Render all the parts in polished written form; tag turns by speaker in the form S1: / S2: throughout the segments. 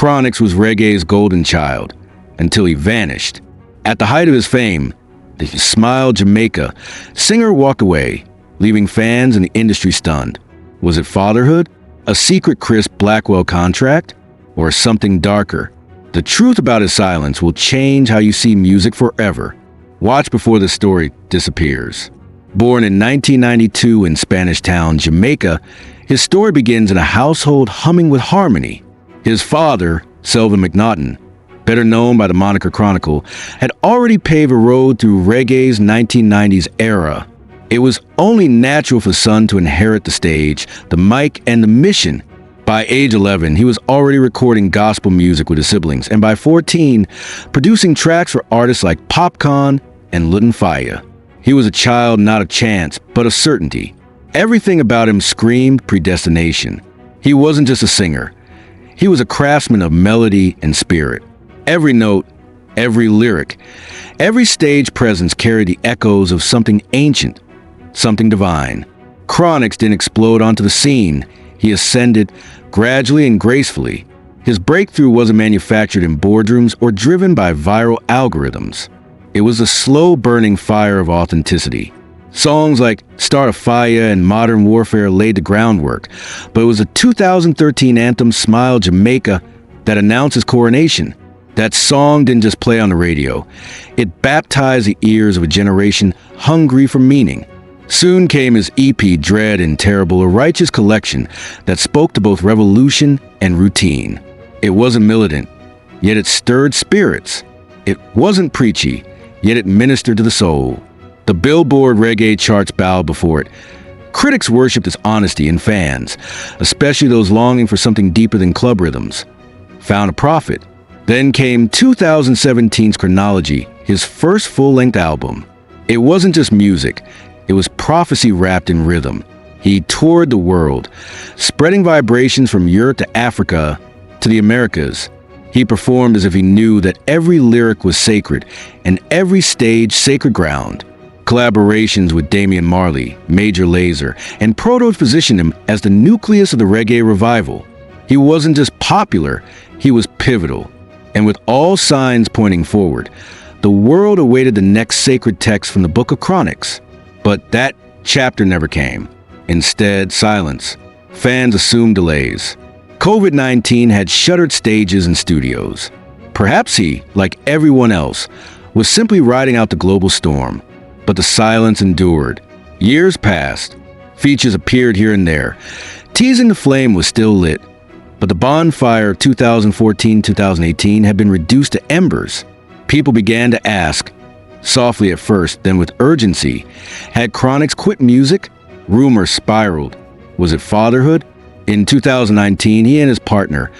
S1: Chronixx was reggae's golden child, until he vanished. At the height of his fame, the Smile Jamaica singer walked away, leaving fans and the industry stunned. Was it Fatherhood? A secret Chris Blackwell contract? Or something darker? The truth about his silence will change how you see music forever. Watch before the story disappears. Born in 1992 in Spanish Town, Jamaica, his story begins in a household humming with harmony. His father, Selvin McNaughton, better known by the moniker Chronicle, had already paved a road through reggae's 1990s era. It was only natural for son to inherit the stage, the mic, and the mission. By age 11, he was already recording gospel music with his siblings, and by 14, producing tracks for artists like Popcorn and Lutin Fyah. He was a child not of chance, but of certainty. Everything about him screamed predestination. He wasn't just a singer. He was a craftsman of melody and spirit. Every note, every lyric, every stage presence carried the echoes of something ancient, something divine. Chronixx didn't explode onto the scene. He ascended gradually and gracefully. His breakthrough wasn't manufactured in boardrooms or driven by viral algorithms. It was a slow-burning fire of authenticity. Songs like Start a Fire and Modern Warfare laid the groundwork, but it was a 2013 anthem, Smile Jamaica, that announced his coronation. That song didn't just play on the radio. It baptized the ears of a generation hungry for meaning. Soon came his EP, Dread and Terrible, a righteous collection that spoke to both revolution and routine. It wasn't militant, yet it stirred spirits. It wasn't preachy, yet it ministered to the soul. The Billboard reggae charts bowed before it. Critics worshipped its honesty, and fans, especially those longing for something deeper than club rhythms, found a prophet. Then came 2017's Chronology, his first full-length album. It wasn't just music. It was prophecy wrapped in rhythm. He toured the world, spreading vibrations from Europe to Africa to the Americas. He performed as if he knew that every lyric was sacred and every stage sacred ground. Collaborations with Damian Marley, Major Lazer, and Proto positioned him as the nucleus of the reggae revival. He wasn't just popular, he was pivotal. And with all signs pointing forward, the world awaited the next sacred text from the Book of Chronixx. But that chapter never came. Instead, silence. Fans assumed delays. COVID-19 had shuttered stages and studios. Perhaps he, like everyone else, was simply riding out the global storm. But the silence endured. Years passed. Features appeared here and there. Teasing the flame was still lit. But the bonfire of 2014-2018 had been reduced to embers. People began to ask, softly at first, then with urgency, had Chronixx quit music? Rumors spiraled. Was it Fatherhood? In 2019, he and his partner,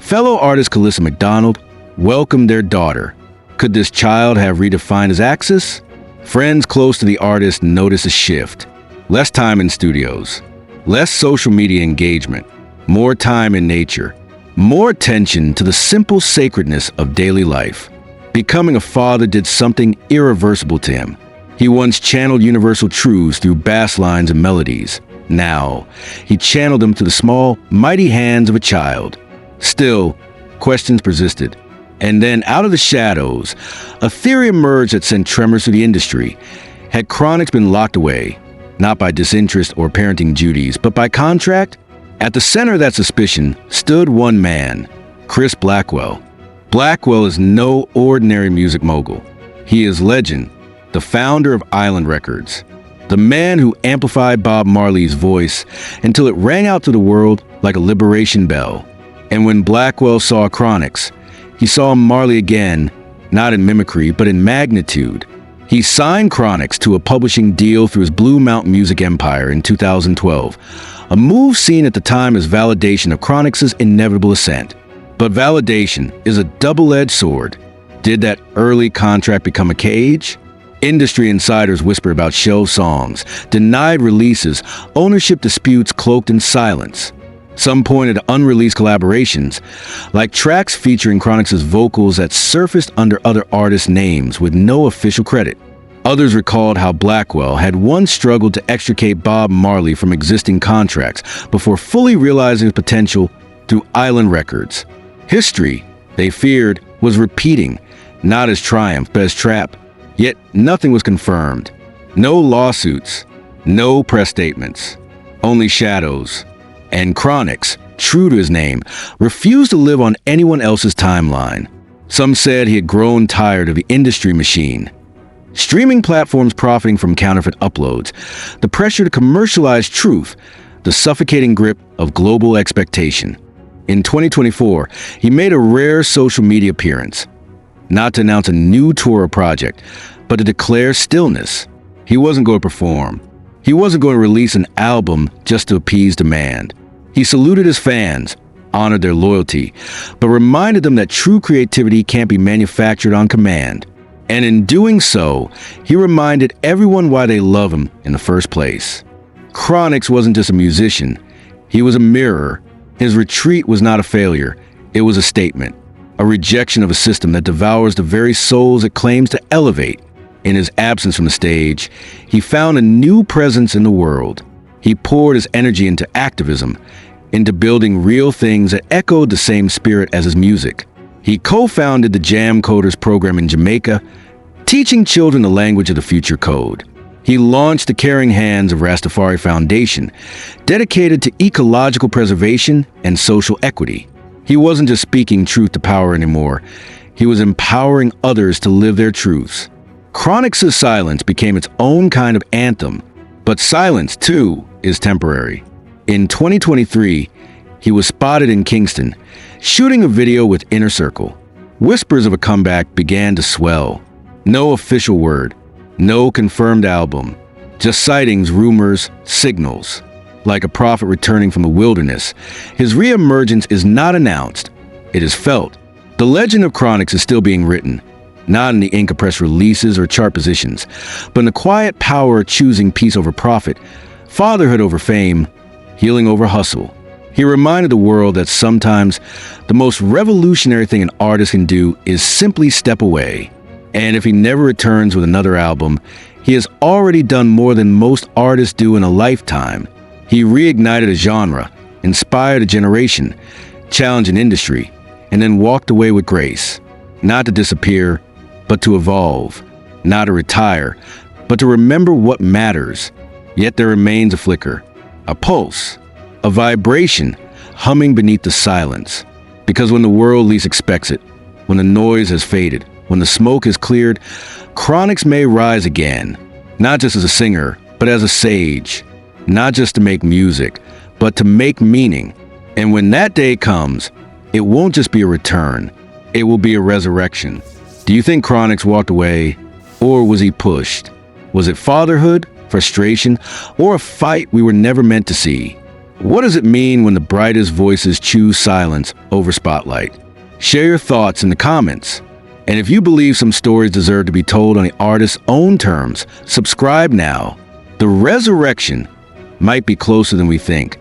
S1: fellow artist Calissa McDonald, welcomed their daughter. Could this child have redefined his axis? Friends close to the artist noticed a shift. Less time in studios, less social media engagement, more time in nature, more attention to the simple sacredness of daily life. Becoming a father did something irreversible to him. He once channeled universal truths through bass lines and melodies. Now, he channeled them through the small, mighty hands of a child. Still, questions persisted. And then, out of the shadows, a theory emerged that sent tremors through the industry. Had Chronixx been locked away, not by disinterest or parenting duties, but by contract? At the center of that suspicion stood one man, Chris Blackwell. Blackwell is no ordinary music mogul. He is legend, the founder of Island Records, the man who amplified Bob Marley's voice until it rang out to the world like a liberation bell. And when Blackwell saw Chronixx, he saw Marley again, not in mimicry, but in magnitude. He signed Chronixx to a publishing deal through his Blue Mountain Music empire in 2012, a move seen at the time as validation of Chronixx's inevitable ascent. But validation is a double-edged sword. Did that early contract become a cage? Industry insiders whisper about shelved songs, denied releases, ownership disputes cloaked in silence. Some pointed to unreleased collaborations, like tracks featuring Chronixx's vocals that surfaced under other artists' names with no official credit. Others recalled how Blackwell had once struggled to extricate Bob Marley from existing contracts before fully realizing his potential through Island Records. History, they feared, was repeating, not as triumph, but as trap. Yet nothing was confirmed. No lawsuits, no press statements, only shadows. And Chronixx, true to his name, refused to live on anyone else's timeline. Some said he had grown tired of the industry machine. Streaming platforms profiting from counterfeit uploads, the pressure to commercialize truth, the suffocating grip of global expectation. In 2024, he made a rare social media appearance, not to announce a new tour or project, but to declare stillness. He wasn't going to perform. He wasn't going to release an album just to appease demand. He saluted his fans, honored their loyalty, but reminded them that true creativity can't be manufactured on command. And in doing so, he reminded everyone why they love him in the first place. Chronixx wasn't just a musician. He was a mirror. His retreat was not a failure. It was a statement, a rejection of a system that devours the very souls it claims to elevate. In his absence from the stage, he found a new presence in the world. He poured his energy into activism, into building real things that echoed the same spirit as his music. He co-founded the Jam Coders program in Jamaica, teaching children the language of the future code. He launched the Caring Hands of Rastafari Foundation, dedicated to ecological preservation and social equity. He wasn't just speaking truth to power anymore. He was empowering others to live their truths. Chronixx's silence became its own kind of anthem, but silence, too, is temporary. In 2023, he was spotted in Kingston, shooting a video with Inner Circle. Whispers of a comeback began to swell. No official word, no confirmed album, just sightings, rumors, signals. Like a prophet returning from the wilderness, his reemergence is not announced, it is felt. The legend of Chronixx is still being written, not in the ink of press releases or chart positions, but in the quiet power of choosing peace over profit, fatherhood over fame, healing over hustle. He reminded the world that sometimes the most revolutionary thing an artist can do is simply step away. And if he never returns with another album, he has already done more than most artists do in a lifetime. He reignited a genre, inspired a generation, challenged an industry, and then walked away with grace. Not to disappear, but to evolve. Not to retire, but to remember what matters. Yet there remains a flicker, a pulse, a vibration humming beneath the silence. Because when the world least expects it, when the noise has faded, when the smoke is cleared, Chronixx may rise again, not just as a singer, but as a sage. Not just to make music, but to make meaning. And when that day comes, it won't just be a return, it will be a resurrection. Do you think Chronixx walked away, or was he pushed? Was it fatherhood, frustration, or a fight we were never meant to see? What does it mean when the brightest voices choose silence over spotlight? Share your thoughts in the comments. And if you believe some stories deserve to be told on the artist's own terms, subscribe now. The resurrection might be closer than we think.